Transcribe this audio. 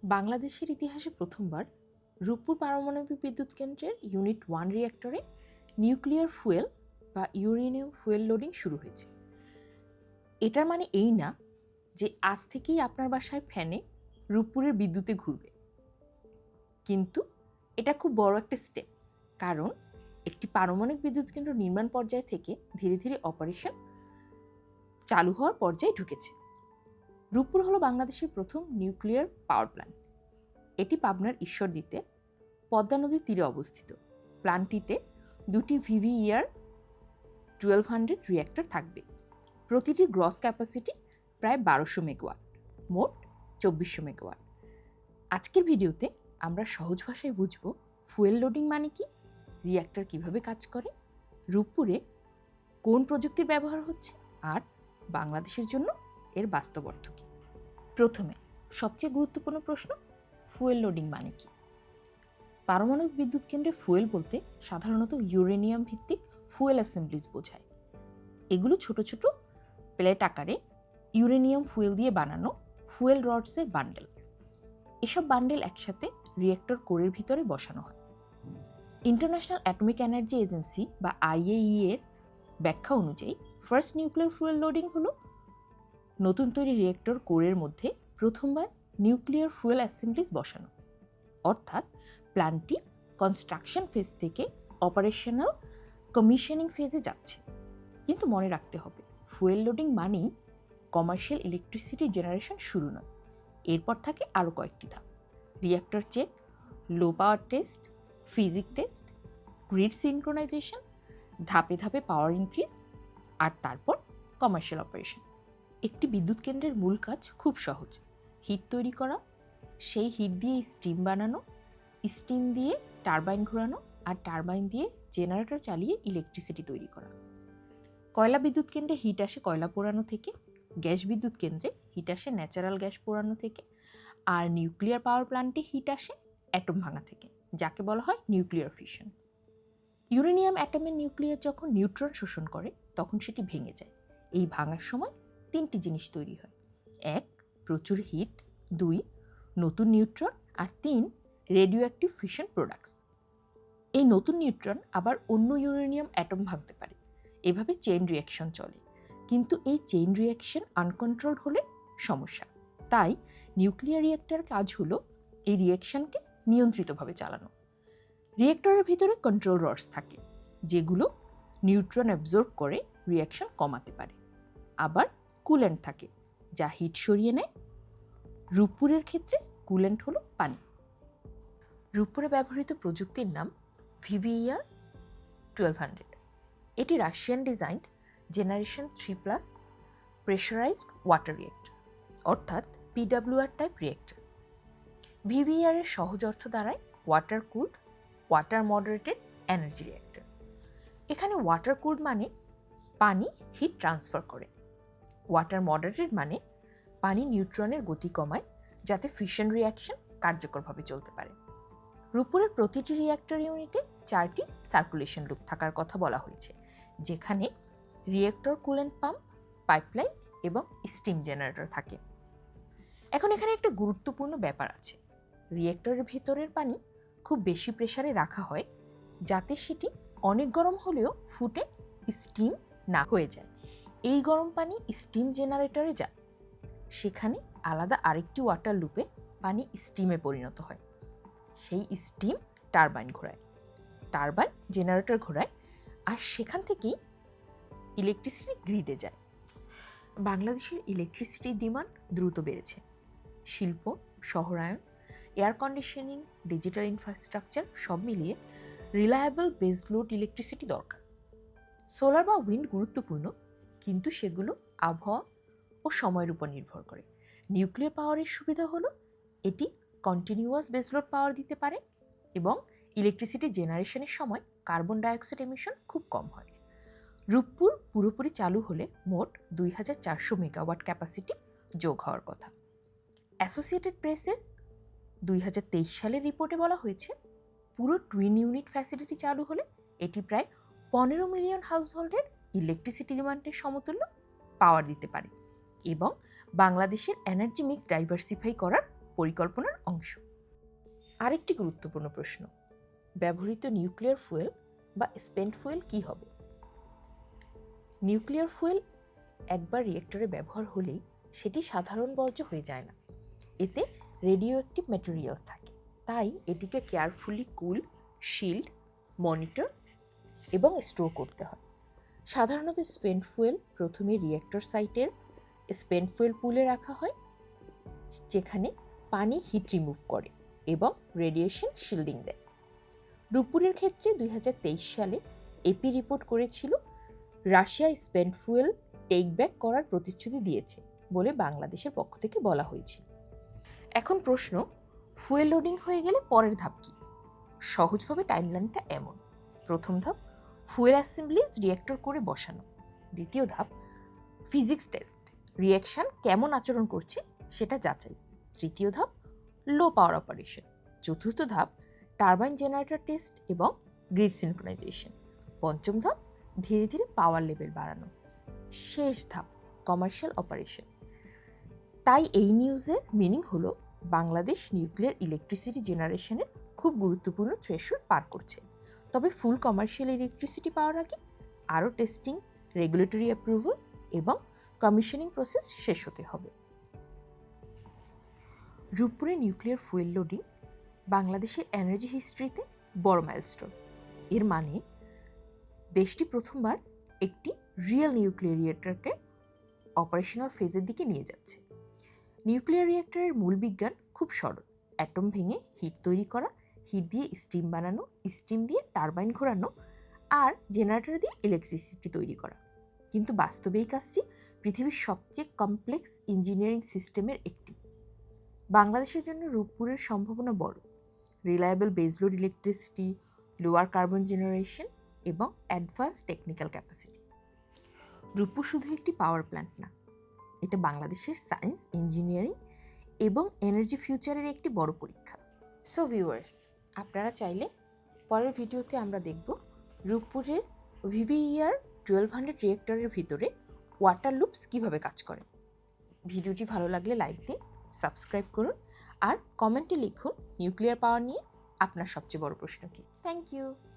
বাংলাদেশের ইতিহাসে প্রথমবার রূপপুর পারমাণবিক বিদ্যুৎ কেন্দ্রের ইউনিট 1 রিঅ্যাক্টরে নিউক্লিয়ার ফুয়েল বা ইউরেনিয়াম ফুয়েল লোডিং শুরু হয়েছে। এটার মানে এই না যে আজ থেকেই আপনার বাসায় ফ্যানে রূপপুরের বিদ্যুতে ঘুরবে, কিন্তু এটা খুব বড় একটা স্টেপ, কারণ একটি পারমাণবিক বিদ্যুৎ কেন্দ্র নির্মাণ পর্যায় থেকে ধীরে ধীরে অপারেশন চালু হওয়ার পর্যায়ে ঢুকেছে। রূপপুর হলো বাংলাদেশের প্রথম নিউক্লিয়ার পাওয়ার প্ল্যান্ট। এটি পাবনার ঈশ্বরদীতে পদ্মা নদীর তীরে অবস্থিত। প্ল্যান্টটিতে দুটি VVER 1200 রিঅ্যাক্টর থাকবে। প্রতিটির গ্রস ক্যাপাসিটি প্রায় 1200 মেগাওয়াট, মোট 2400 মেগাওয়াট। আজকের ভিডিওতে আমরা সহজ ভাষায় বুঝব ফুয়েল লোডিং মানে কি, রিঅ্যাক্টর কিভাবে কাজ করে, রূপপুরে কোন প্রযুক্তির ব্যবহার হচ্ছে, আর বাংলাদেশের জন্য এর বাস্তব অর্থ কী। প্রথমে সবচেয়ে গুরুত্বপূর্ণ প্রশ্ন, ফুয়েল লোডিং মানে কি? পারমাণবিক বিদ্যুৎ কেন্দ্রে ফুয়েল বলতে সাধারণত ইউরেনিয়াম ভিত্তিক ফুয়েল অ্যাসেম্বলিজ বোঝায়। এগুলো ছোট ছোট প্লেট আকারে ইউরেনিয়াম ফুয়েল দিয়ে বানানো ফুয়েল রডসের বান্ডেল। এসব বান্ডেল একসাথে রিঅ্যাক্টর কোরের ভিতরে বসানো হয়। ইন্টারন্যাশনাল অ্যাটমিক এনার্জি এজেন্সি বা IAEA এর ব্যাখ্যা অনুযায়ী ফার্স্ট নিউক্লিয়ার ফুয়েল লোডিং হলো নতুন তৈরি রিঅ্যাক্টর কোরের মধ্যে প্রথমবার নিউক্লিয়ার ফুয়েল অ্যাসেম্বলিজ বসানো, অর্থাৎ প্ল্যান্টটি কনস্ট্রাকশন ফেজ থেকে অপারেশনাল কমিশনিং ফেজে যাচ্ছে। কিন্তু মনে রাখতে হবে, ফুয়েল লোডিং মানেই কমার্শিয়াল ইলেকট্রিসিটি জেনারেশন শুরু নয়। এরপর থাকে আরও কয়েকটি ধাপ: reactor check, low power test, physics test, grid synchronisation, ধাপে ধাপে পাওয়ার ইনক্রিজ, আর তারপর কমার্শিয়াল অপারেশন। একটি বিদ্যুৎ কেন্দ্রের মূল কাজ খুব সহজ: হিট তৈরি করা, সেই হিট দিয়ে স্টিম বানানো, স্টিম দিয়ে টারবাইন ঘোরানো, আর টারবাইন দিয়ে জেনারেটর চালিয়ে ইলেকট্রিসিটি তৈরি করা। কয়লা বিদ্যুৎ কেন্দ্রে হিট আসে কয়লা পোড়ানো থেকে, গ্যাস বিদ্যুৎ কেন্দ্রে হিট আসে ন্যাচারাল গ্যাস পোড়ানো থেকে, আর নিউক্লিয়ার পাওয়ার প্ল্যান্টে হিট আসে অ্যাটম ভাঙা থেকে, যাকে বলা হয় নিউক্লিয়ার ফিশন। ইউরেনিয়াম অ্যাটমের নিউক্লিয়ার যখন নিউট্রন শোষণ করে তখন সেটি ভেঙে যায়। এই ভাঙার সময় তিনটি জিনিস তৈরি হয়: 1, প্রচুর হিট; 2, নতুন নিউট্রন; আর 3, রেডিও অ্যাক্টিভ ফিশন প্রোডাক্টস। এই নতুন নিউট্রন আবার অন্য ইউরেনিয়াম অ্যাটম ভাঙতে পারে। এভাবে চেইন রিঅ্যাকশন চলে, কিন্তু এই চেইন রিঅ্যাকশন আনকন্ট্রোলড হলে সমস্যা। তাই নিউক্লিয়ার রিঅ্যাক্টর কাজ হলো এই রিঅ্যাকশনকে নিয়ন্ত্রিতভাবে চালানো। রিঅ্যাক্টরের ভিতরে কন্ট্রোল রডস থাকে, যেগুলো নিউট্রন অ্যাবজর্ব করে রিঅ্যাকশন কমাতে পারে। আবার কুলেন্ট থাকে, যা হিট সরিয়ে নেয়। রূপপুরের ক্ষেত্রে কুলেন্ট হলো পানি। রূপপুরে ব্যবহৃত প্রযুক্তির নাম VVER 1200। এটি Russian designed generation 3+ pressurised water reactor, অর্থাৎ PWR টাইপ রিঅ্যাক্টর। VVER এর সহজ অর্থ দাঁড়ায় water cooled water moderated energy reactor. এখানে ওয়াটার কুলড মানে পানি হিট ট্রান্সফার করে, ওয়াটার মডারেটেড মানে পানি নিউট্রনের গতি কমায় যাতে ফিশন রিঅ্যাকশন কার্যকরভাবে চলতে পারে। রূপপুরের প্রতিটি রিঅ্যাক্টর ইউনিটে 4টি সার্কুলেশন লুপ থাকার কথা বলা হয়েছে, যেখানে রিঅ্যাক্টর কুলেন্ট পাম্প, পাইপলাইন এবং স্টিম জেনারেটর থাকে। এখন এখানে একটা গুরুত্বপূর্ণ ব্যাপার আছে: রিঅ্যাক্টরের ভেতরের পানি খুব বেশি প্রেসারে রাখা হয় যাতে সেটি অনেক গরম হলেও ফুটে স্টিম না হয়ে যায়। এই গরম পানি স্টিম জেনারেটরে যায়, সেখানে আলাদা আরেকটি ওয়াটার লুপে পানি স্টিমে পরিণত হয়। সেই স্টিম টারবাইন ঘোরায়, টারবাইন জেনারেটর ঘোরায়, আর সেখান থেকেই ইলেকট্রিসিটি গ্রিডে যায়। বাংলাদেশের ইলেকট্রিসিটির ডিমান্ড দ্রুত বেড়েছে। শিল্প, শহরায়ন, এয়ার কন্ডিশনিং, ডিজিটাল ইনফ্রাস্ট্রাকচার সব মিলিয়ে রিলায়েবল বেস লোড ইলেকট্রিসিটি দরকার। সোলার বা উইন্ড গুরুত্বপূর্ণ, কিন্তু সেগুলো আবহাওয়া ও সময়ের উপর নির্ভর করে। নিউক্লিয়ার পাওয়ারের সুবিধা হলো এটি কন্টিনিউয়াস বেসলোড পাওয়ার দিতে পারে এবং ইলেকট্রিসিটি জেনারেশনের সময় কার্বন ডাইঅক্সাইড এমিশন খুব কম হয়। রূপপুর পুরোপুরি চালু হলে মোট 2400 মেগাওয়াট ক্যাপাসিটি যোগ হওয়ার কথা। অ্যাসোসিয়েটেড প্রেসের 2023 সালের রিপোর্টে বলা হয়েছে, পুরো টুইন ইউনিট ফ্যাসিলিটি চালু হলে এটি প্রায় 15 মিলিয়ন হাউসহোল্ডের ইলেকট্রিসিটি ডিমান্ডের সমতুল্য পাওয়ার দিতে পারে এবং বাংলাদেশের এনার্জি মিক্স ডাইভার্সিফাই করার পরিকল্পনার অংশ। আরেকটি গুরুত্বপূর্ণ প্রশ্ন, ব্যবহৃত নিউক্লিয়ার ফুয়েল বা স্পেন্ট ফুয়েল কী হবে? নিউক্লিয়ার ফুয়েল একবার রিয়েক্টরে ব্যবহার হলেই সেটি সাধারণ বর্জ্য হয়ে যায় না, এতে রেডিও অ্যাক্টিভ ম্যাটেরিয়ালস থাকে। তাই এটিকে কেয়ারফুলি কুল, শিল্ড, মনিটর এবং স্টোর করতে হয়। সাধারণত স্পেন্ট ফুয়েল প্রথমে রিয়েক্টর সাইটের স্পেন্ট ফুয়েল পুলে রাখা হয়, যেখানে পানি হিট রিমুভ করে এবং রেডিয়েশন শিল্ডিং দেয়। রূপপুরের ক্ষেত্রে 2023 সালে এপি রিপোর্ট করেছিল Russia spent fuel take back করার প্রতিশ্রুতি দিয়েছে বলে বাংলাদেশের পক্ষ থেকে বলা হয়েছিল। এখন প্রশ্ন, ফুয়েল লোডিং হয়ে গেলে পরের ধাপ কি? সহজভাবে টাইমলাইনটা এমন: প্রথম ধাপ ফুয়েল অ্যাসেম্বলিজ রিয়েক্টর করে বসানো। দ্বিতীয় ধাপ ফিজিক্স টেস্ট, রিয়াকশন কেমন আচরণ করছে সেটা যাচাই। তৃতীয় ধাপ লো পাওয়ার অপারেশন। চতুর্থ ধাপ টারবাইন জেনারেটর টেস্ট এবং গ্রিড সিনক্রোনাইজেশন। পঞ্চম ধাপ ধীরে ধীরে পাওয়ার লেভেল বাড়ানো। শেষ ধাপ কমার্শিয়াল অপারেশন। তাই এই নিউজের মিনিং হলো বাংলাদেশ নিউক্লিয়ার ইলেকট্রিসিটি জেনারেশনের খুব গুরুত্বপূর্ণ থ্রেশহোল্ড পার করছে। তবে ফুল কমার্শিয়াল ইলেকট্রিসিটি পাওয়ার আগে আরও টেস্টিং, রেগুলেটরি অ্যাপ্রুভাল এবং কমিশনিং প্রসেস শেষ হতে হবে। রূপপুরে নিউক্লিয়ার ফুয়েল লোডিং বাংলাদেশের এনার্জি হিস্ট্রিতে বড় মাইলস্টোন। এর মানে দেশটি প্রথমবার একটি রিয়েল নিউক্লিয়ার রিয়েক্টরকে অপারেশনাল ফেজের দিকে নিয়ে যাচ্ছে। নিউক্লিয়ার রিয়েক্টরের মূল বিজ্ঞান খুব সরল: অ্যাটম ভেঙে হিট তৈরি করা, হিট দিয়ে স্টিম বানানো, স্টিম দিয়ে টারবাইন ঘোরানো, আর জেনারেটর দিয়ে ইলেকট্রিসিটি তৈরি করা। কিন্তু বাস্তবে এই কাজটি পৃথিবীর সবচেয়ে কমপ্লেক্স ইঞ্জিনিয়ারিং সিস্টেমের একটি। বাংলাদেশের জন্য রূপপুরের সম্ভাবনা বড়: reliable baseload electricity, lower carbon generation এবং অ্যাডভান্স টেকনিক্যাল ক্যাপাসিটি। রূপপুর শুধু একটি পাওয়ার প্ল্যান্ট না, এটা বাংলাদেশের সায়েন্স, ইঞ্জিনিয়ারিং এবং এনার্জি ফিউচারের একটি বড় পরীক্ষা। সো ভিউয়ার্স, আপনারা চাইলে পরের ভিডিওতে আমরা দেখব রূপপুরের VVER 1200 রিয়েক্টরের ভিতরে ওয়াটার লুপস কীভাবে কাজ করে। ভিডিওটি ভালো লাগলে লাইক দিন, সাবস্ক্রাইব করুন, আর কমেন্টে লিখুন নিউক্লিয়ার পাওয়ার নিয়ে আপনার সবচেয়ে বড় প্রশ্ন কী। Thank you.